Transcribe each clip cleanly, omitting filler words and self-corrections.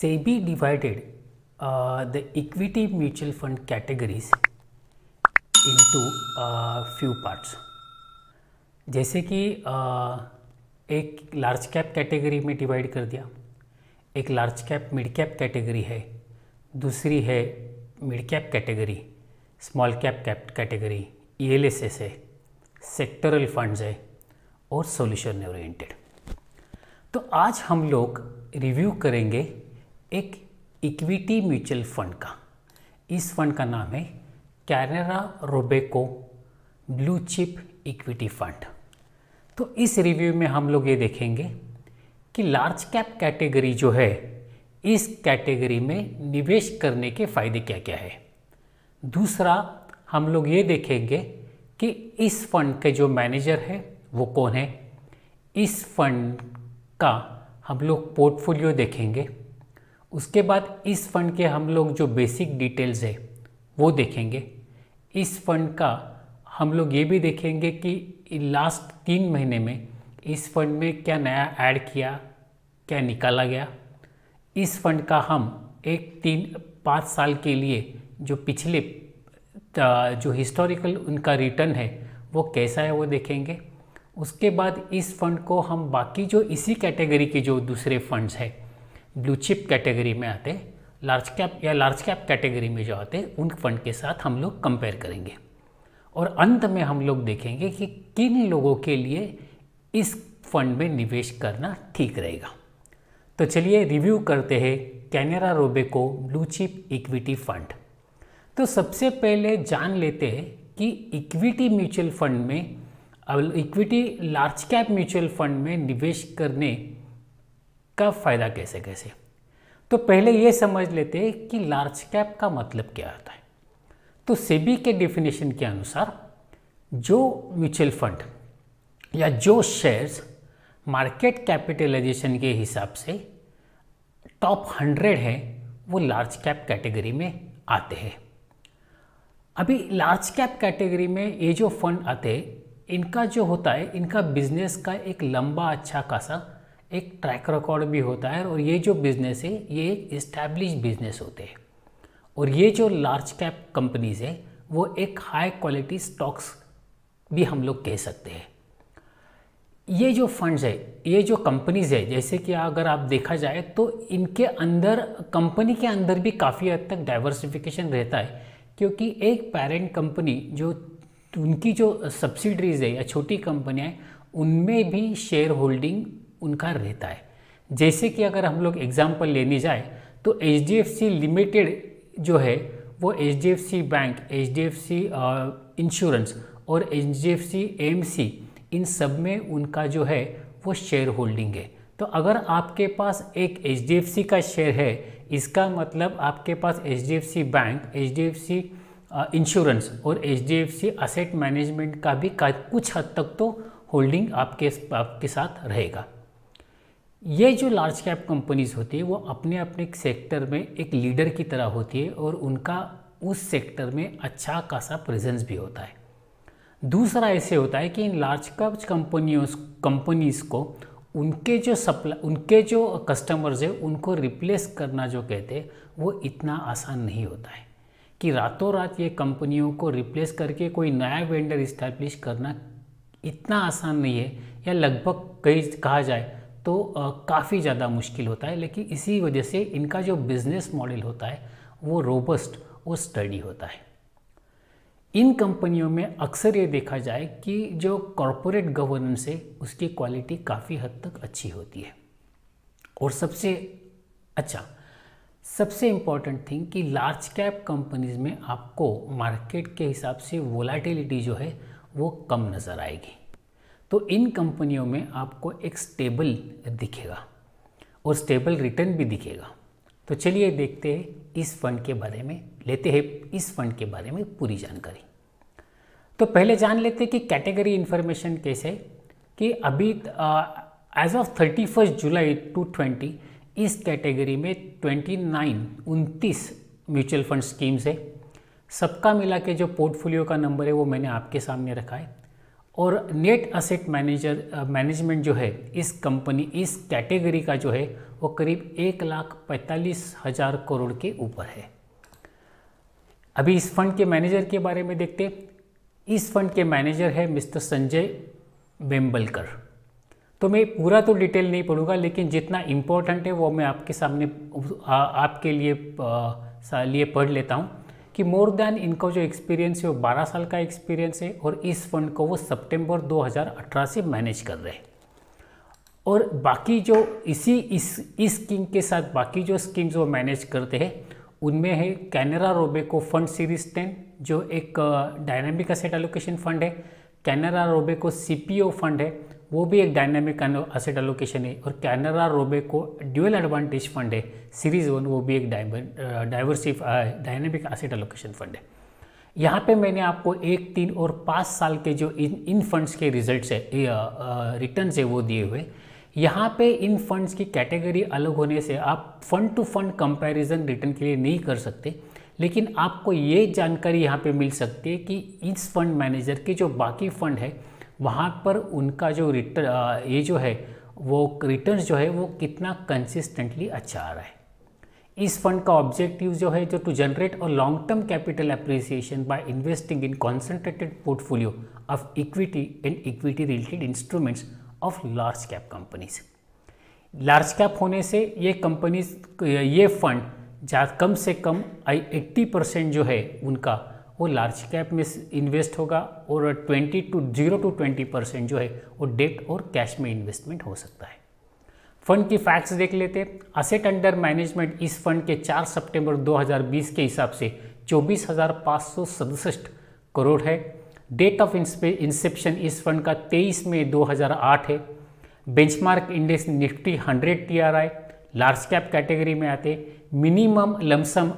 SEBI divided the equity mutual fund categories into few parts. जैसे कि एक large cap category में divide कर दिया, एक large cap mid cap category है, दूसरी है mid cap category, small cap category, ELSS है, सेक्टरल फंड्स है और सॉल्यूशन ओरिएंटेड। तो आज हम लोग रिव्यू करेंगे एक इक्विटी म्यूचुअल फंड का। इस फंड का नाम है Canara Robeco blue chip equity fund. तो इस रिव्यू में हम लोग ये देखेंगे कि लार्ज कैप कैटेगरी जो है, इस कैटेगरी में निवेश करने के फ़ायदे क्या क्या है। दूसरा हम लोग ये देखेंगे कि इस फंड के जो मैनेजर है वो कौन है। इस फंड का हम लोग पोर्टफोलियो देखेंगे। उसके बाद इस फंड के हम लोग जो बेसिक डिटेल्स है वो देखेंगे। इस फंड का हम लोग ये भी देखेंगे कि लास्ट 3 महीने में इस फंड में क्या नया ऐड किया, क्या निकाला गया। इस फंड का हम एक 3-5 साल के लिए जो पिछले जो हिस्टोरिकल उनका रिटर्न है वो कैसा है वो देखेंगे। उसके बाद इस फंड को हम बाकी जो इसी कैटेगरी के जो दूसरे फंड्स हैं ब्लू चिप कैटेगरी में आते, लार्ज कैप कैटेगरी में जो आते उन फंड के साथ हम लोग कंपेयर करेंगे। और अंत में हम लोग देखेंगे कि किन लोगों के लिए इस फंड में निवेश करना ठीक रहेगा। तो चलिए रिव्यू करते हैं Canara Robeco blue chip equity fund. तो सबसे पहले जान लेते हैं कि इक्विटी म्यूचुअल फंड में, equity large cap mutual fund में निवेश करने का फ़ायदा कैसे कैसे। तो पहले ये समझ लेते हैं कि लार्ज कैप का मतलब क्या होता है। तो सेबी के डेफिनेशन के अनुसार जो म्यूचुअल फंड या जो शेयर्स मार्केट कैपिटलाइजेशन के हिसाब से टॉप 100 है वो लार्ज कैप कैटेगरी में आते हैं। अभी लार्ज कैप कैटेगरी में ये जो फंड आते हैं, इनका जो होता है, इनका बिजनेस का एक लंबा अच्छा खासा एक ट्रैक रिकॉर्ड भी होता है। और ये जो बिजनेस है ये एक इस्टेब्लिश बिजनेस होते हैं। और ये जो लार्ज कैप कंपनीज है वो एक हाई क्वालिटी स्टॉक्स भी हम लोग कह सकते हैं। ये जो फंड्स है, ये जो कंपनीज है, जैसे कि अगर आप देखा जाए तो इनके अंदर, कंपनी के अंदर भी काफ़ी हद तक डाइवर्सिफिकेशन रहता है। क्योंकि एक पेरेंट कंपनी जो उनकी जो सब्सिडरीज है या छोटी कंपनियाँ हैं उनमें भी शेयर होल्डिंग उनका रहता है। जैसे कि अगर हम लोग एग्जांपल लेने जाए तो HDFC लिमिटेड जो है वो HDFC बैंक, HDFC इंश्योरेंस और HDFC AMC, इन सब में उनका जो है वो शेयर होल्डिंग है। तो अगर आपके पास एक HDFC का शेयर है, इसका मतलब आपके पास HDFC बैंक, HDFC इंश्योरेंस और HDFC एसेट मैनेजमेंट का भी कुछ हद तक तो होल्डिंग आपके साथ रहेगा। ये जो लार्ज कैप कंपनीज होती है वो अपने अपने सेक्टर में एक लीडर की तरह होती है और उनका उस सेक्टर में अच्छा खासा प्रेजेंस भी होता है। दूसरा ऐसे होता है कि इन लार्ज कैप कंपनीज को उनके जो कस्टमर्स है उनको रिप्लेस करना जो कहते हैं वो इतना आसान नहीं होता है कि रातों रात ये कंपनियों को रिप्लेस करके कोई नया वेंडर इस्टेब्लिश करना इतना आसान नहीं है, या लगभग कहा जाए तो काफ़ी ज़्यादा मुश्किल होता है। लेकिन इसी वजह से इनका जो बिजनेस मॉडल होता है वो रोबस्ट और स्टडी होता है। इन कंपनियों में अक्सर ये देखा जाए कि जो कॉरपोरेट गवर्नेंस है उसकी क्वालिटी काफ़ी हद तक अच्छी होती है। और सबसे इम्पॉर्टेंट थिंग कि लार्ज कैप कंपनीज में आपको मार्केट के हिसाब से वोलेटिलिटी जो है वो कम नज़र आएगी। तो इन कंपनियों में आपको एक स्टेबल दिखेगा और स्टेबल रिटर्न भी दिखेगा। तो चलिए देखते हैं इस फंड के बारे में, लेते हैं इस फंड के बारे में पूरी जानकारी। तो पहले जान लेते हैं कि कैटेगरी इन्फॉर्मेशन कैसे, कि अभी एज ऑफ 31 जुलाई 2020 इस कैटेगरी में 29 म्यूचुअल फंड स्कीम्स है। सबका मिला के जो पोर्टफोलियो का नंबर है वो मैंने आपके सामने रखा है। और नेट असेट मैनेजमेंट जो है इस कैटेगरी का जो है वो करीब 1,45,000 करोड़ के ऊपर है। अभी इस फंड के मैनेजर के बारे में देखते हैं। इस फंड के मैनेजर है मिस्टर संजय बेम्बलकर। तो मैं पूरा तो डिटेल नहीं पढ़ूंगा, लेकिन जितना इम्पोर्टेंट है वो मैं आपके सामने आपके लिए पढ़ लेता हूँ कि मोर देन इनका जो एक्सपीरियंस है वो 12 साल का एक्सपीरियंस है और इस फंड को वो सितंबर 2018 से मैनेज कर रहे हैं। और बाकी जो इस स्कीम के साथ बाकी जो स्कीम्स वो मैनेज करते हैं उनमें है कैनरा रोबेको फंड सीरीज 10 जो एक डायनामिक एसेट एलोकेशन फंड है। कैनरा रोबेको सीपीओ फंड है, वो भी एक डायनामिक एसेट एलोकेशन है। और Canara Robeco dual advantage fund है सीरीज 1, वो भी एक डायनामिक एसेट एलोकेशन फंड है। यहाँ पे मैंने आपको 1, 3 और 5 साल के जो इन फंड्स के रिजल्ट्स है रिटर्न्स है वो दिए हुए। यहाँ पे इन फंड्स की कैटेगरी अलग होने से आप fund to fund comparison return के लिए नहीं कर सकते, लेकिन आपको ये जानकारी यहाँ पे मिल सकती है कि इस फंड मैनेजर के जो बाकी फंड है वहाँ पर उनका जो ये जो है वो रिटर्न्स जो है वो कितना कंसिस्टेंटली अच्छा आ रहा है। इस फंड का ऑब्जेक्टिव जो है to generate a long term capital appreciation by investing in concentrated portfolio of equity and equity related instruments of large cap companies. Large cap होने से ये फंड कम से कम 80% जो है उनका वो लार्ज कैप में इन्वेस्ट होगा और 0 to 20% जो है वो डेट और कैश में इन्वेस्टमेंट हो सकता है। फंड की फैक्ट्स देख लेते हैं। असेट अंडर मैनेजमेंट इस फंड के 4 सितंबर 2020 के हिसाब से 24,567 करोड़ है। डेट ऑफ इंसेप्शन इस फंड का 23 मई 2008 है। Benchmark index Nifty 100 TRI large cap category में आते। मिनिमम लमसम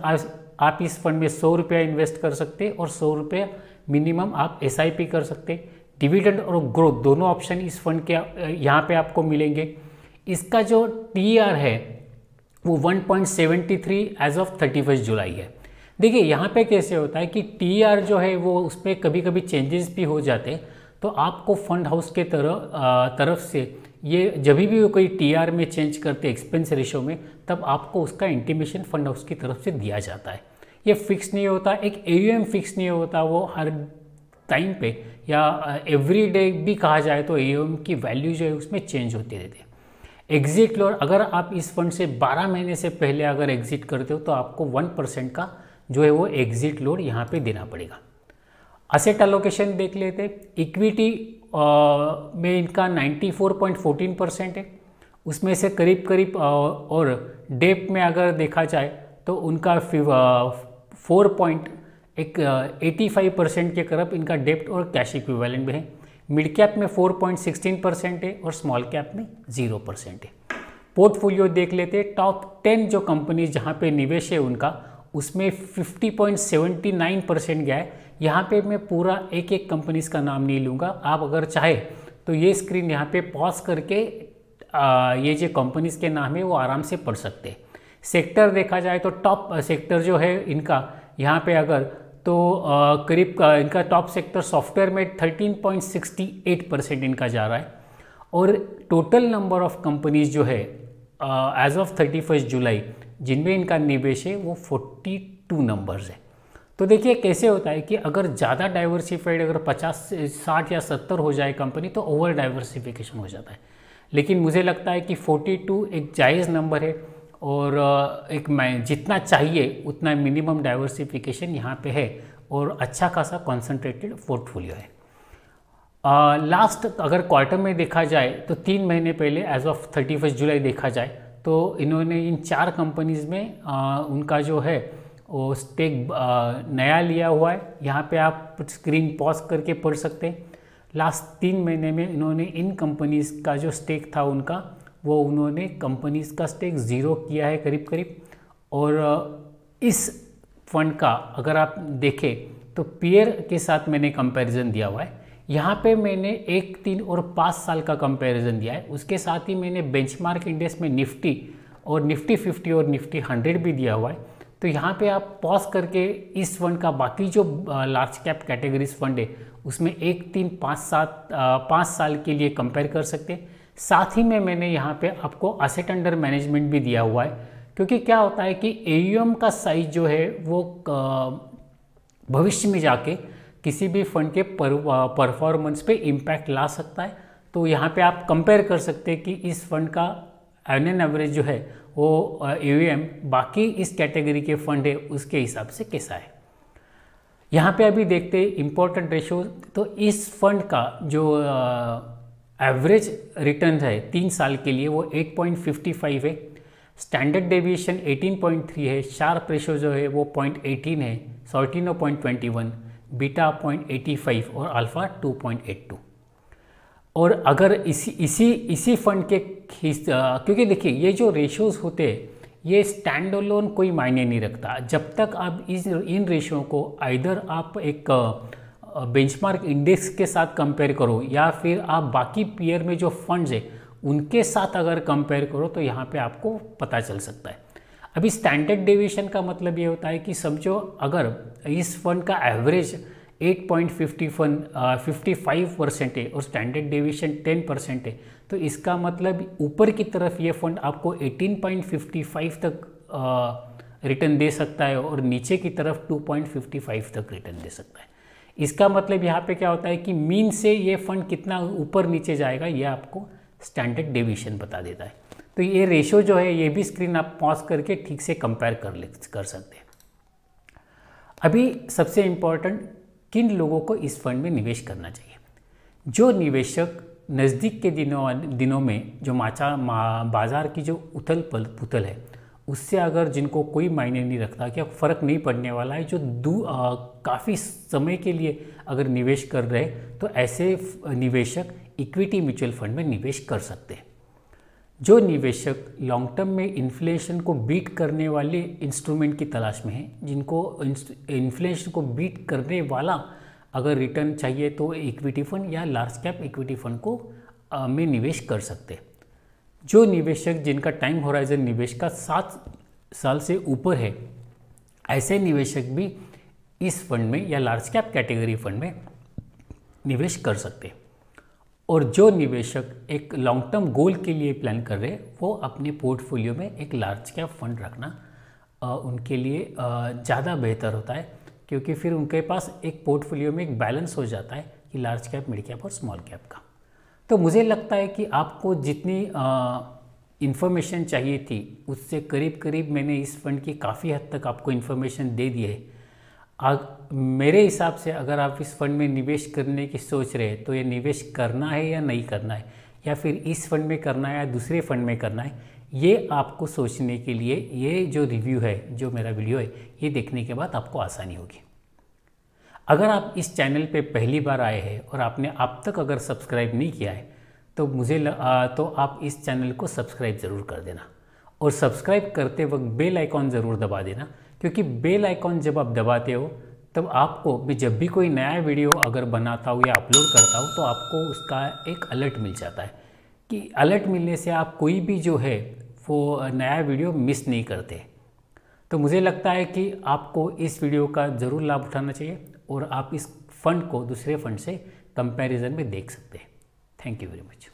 आप इस फंड में 100 रुपया इन्वेस्ट कर सकते और 100 रुपया मिनिमम आप SIP कर सकते। डिविडेंड और ग्रोथ दोनों ऑप्शन इस फंड के यहाँ पे आपको मिलेंगे। इसका जो TR है वो 1.73 एज ऑफ 31 जुलाई है। देखिए यहाँ पे कैसे होता है कि TR जो है वो उसमें कभी कभी चेंजेस भी हो जाते हैं, तो आपको फंड हाउस के तरफ से ये जब भी कोई TR में चेंज करते एक्सपेंस रेशो में, तब आपको उसका इंटीमेशन फंड हाउस की तरफ से दिया जाता है। ये फिक्स नहीं होता, एक AUM फिक्स नहीं होता, वो हर टाइम पे या एवरी डे भी कहा जाए तो AUM की वैल्यू जो है उसमें चेंज होती रहती है। एग्जिट लॉट अगर आप इस फंड से 12 महीने से पहले अगर एग्जिट करते हो तो आपको 1% का जो है वो एग्जिट लोड यहाँ पे देना पड़ेगा। असेट एलोकेशन देख लेते। इक्विटी में इनका 94.14% है, उसमें से करीब और डेप्ट में अगर देखा जाए तो उनका 4.85% के करीब इनका डेप्ट और कैश इक्विवेलेंट में है। मिड कैप में 4.16% है और स्मॉल कैप में 0% है। पोर्टफोलियो देख लेते। टॉप 10 जो कंपनी जहाँ पे निवेश है उनका, उसमें 50.79% गया है। यहाँ पे मैं पूरा एक एक कंपनीज का नाम नहीं लूँगा, आप अगर चाहे तो ये स्क्रीन यहाँ पे पॉज करके ये जो कंपनीज के नाम है वो आराम से पढ़ सकते हैं। सेक्टर देखा जाए तो टॉप सेक्टर जो है इनका यहाँ पे अगर तो करीब इनका टॉप सेक्टर सॉफ्टवेयर में 13.68% इनका जा रहा है। और टोटल नंबर ऑफ कंपनीज जो है एज ऑफ 31 जुलाई जिनमें इनका निवेश है वो 42 नंबर्स है। तो देखिए कैसे होता है कि अगर ज़्यादा डाइवर्सिफाइड अगर 50, 60 या 70 हो जाए कंपनी तो ओवर डाइवर्सिफिकेशन हो जाता है, लेकिन मुझे लगता है कि 42 एक जायज़ नंबर है और एक जितना चाहिए उतना मिनिमम डाइवर्सिफिकेशन यहाँ पे है और अच्छा खासा कॉन्सेंट्रेटेड पोर्टफोलियो है। लास्ट अगर क्वार्टर में देखा जाए तो 3 महीने पहले एज ऑफ 31 जुलाई देखा जाए तो इन्होंने इन 4 कंपनीज़ में उनका जो है वो स्टेक नया लिया हुआ है। यहाँ पे आप स्क्रीन पॉज करके पढ़ सकते हैं। लास्ट 3 महीने में इन्होंने इन कंपनीज़ का जो स्टेक था उनका वो उन्होंने कंपनीज़ का स्टेक 0 किया है करीब। और इस फंड का अगर आप देखें तो पीयर के साथ मैंने कंपैरिजन दिया हुआ है। यहाँ पे मैंने 1, 3 और 5 साल का कंपैरिजन दिया है। उसके साथ ही मैंने बेंचमार्क इंडेक्स में निफ्टी और निफ्टी 50 और निफ्टी 100 भी दिया हुआ है, तो यहाँ पे आप पॉज करके इस फंड का बाकी जो लार्ज कैप कैटेगरीज फंड है उसमें 1, 3, 5, 7, 5 साल के लिए कंपेयर कर सकते हैं। साथ ही में मैंने यहाँ पे आपको एसेट अंडर मैनेजमेंट भी दिया हुआ है, क्योंकि क्या होता है कि AUM का साइज जो है वो भविष्य में जाके किसी भी फंड के परफॉर्मेंस पे इम्पैक्ट ला सकता है। तो यहाँ पे आप कंपेयर कर सकते हैं कि इस फंड का ऑन एन एवरेज जो है वो AUM बाकी इस कैटेगरी के फंड है उसके हिसाब से कैसा है। यहाँ पे अभी देखते हैं इम्पोर्टेंट रेशो। तो इस फंड का जो एवरेज रिटर्न है 3 साल के लिए वो 8.55 है, स्टैंडर्ड डेविएशन 18.3 है, शार्प रेशो जो है वो 0.18 है, सॉर्टिनो 0.21, बीटा 0.85 और अल्फा 2.82। और अगर इसी फंड के क्योंकि देखिए ये जो रेशोज़ होते हैं ये स्टैंड अलोन कोई मायने नहीं रखता जब तक आप इन रेशो को आइदर आप एक बेंचमार्क इंडेक्स के साथ कंपेयर करो या फिर आप बाकी पीयर में जो फंड्स है उनके साथ अगर कंपेयर करो तो यहाँ पे आपको पता चल सकता है। अभी स्टैंडर्ड डेविएशन का मतलब ये होता है कि समझो अगर इस फंड का एवरेज 8.55% है और स्टैंडर्ड डेविएशन 10% है तो इसका मतलब ऊपर की तरफ ये फंड आपको 18.55 तक रिटर्न दे सकता है और नीचे की तरफ 2.55 तक रिटर्न दे सकता है। इसका मतलब यहाँ पे क्या होता है कि मीन से ये फंड कितना ऊपर नीचे जाएगा ये आपको स्टैंडर्ड डेविएशन बता देता है। तो ये रेशो जो है ये भी स्क्रीन आप पॉज करके ठीक से कंपेयर कर सकते हैं। अभी सबसे इम्पोर्टेंट किन लोगों को इस फंड में निवेश करना चाहिए। जो निवेशक नज़दीक के दिनों में जो बाज़ार की जो उथल पुथल है उससे अगर जिनको कोई मायने नहीं रखता, क्या फ़र्क नहीं पड़ने वाला है, जो काफ़ी समय के लिए अगर निवेश कर रहे हैं तो ऐसे निवेशक इक्विटी म्यूचुअल फंड में निवेश कर सकते हैं। जो निवेशक लॉन्ग टर्म में इन्फ्लेशन को बीट करने वाले इंस्ट्रूमेंट की तलाश में हैं, जिनको इन्फ्लेशन को बीट करने वाला अगर रिटर्न चाहिए तो इक्विटी फंड या लार्ज कैप इक्विटी फंड को में निवेश कर सकते हैं। जो निवेशक जिनका टाइम होराइजन निवेश का 7 साल से ऊपर है ऐसे निवेशक भी इस फंड में या लार्ज कैप कैटेगरी फंड में निवेश कर सकते हैं। और जो निवेशक एक लॉन्ग टर्म गोल के लिए प्लान कर रहे हैं वो अपने पोर्टफोलियो में एक लार्ज कैप फंड रखना उनके लिए ज़्यादा बेहतर होता है, क्योंकि फिर उनके पास एक पोर्टफोलियो में एक बैलेंस हो जाता है कि लार्ज कैप, मिड कैप और स्मॉल कैप का। तो मुझे लगता है कि आपको जितनी इन्फॉर्मेशन चाहिए थी उससे करीब करीब मैंने इस फंड की काफ़ी हद तक आपको इन्फॉर्मेशन दे दी है। मेरे हिसाब से अगर आप इस फंड में निवेश करने की सोच रहे हैं तो ये निवेश करना है या नहीं करना है, या फिर इस फंड में करना है या दूसरे फंड में करना है, ये आपको सोचने के लिए ये जो रिव्यू है, जो मेरा वीडियो है, ये देखने के बाद आपको आसानी होगी। अगर आप इस चैनल पे पहली बार आए हैं और आपने अब तक अगर सब्सक्राइब नहीं किया है तो तो आप इस चैनल को सब्सक्राइब ज़रूर कर देना और सब्सक्राइब करते वक्त बेल आइकॉन ज़रूर दबा देना, क्योंकि बेल आइकॉन जब आप दबाते हो तब आपको मैं जब भी कोई नया वीडियो अगर बनाता हूँ या अपलोड करता हूँ तो आपको उसका एक अलर्ट मिल जाता है कि अलर्ट मिलने से आप कोई भी जो है वो नया वीडियो मिस नहीं करते। तो मुझे लगता है कि आपको इस वीडियो का ज़रूर लाभ उठाना चाहिए और आप इस फंड को दूसरे फंड से कंपैरिजन में देख सकते हैं। Thank you very much.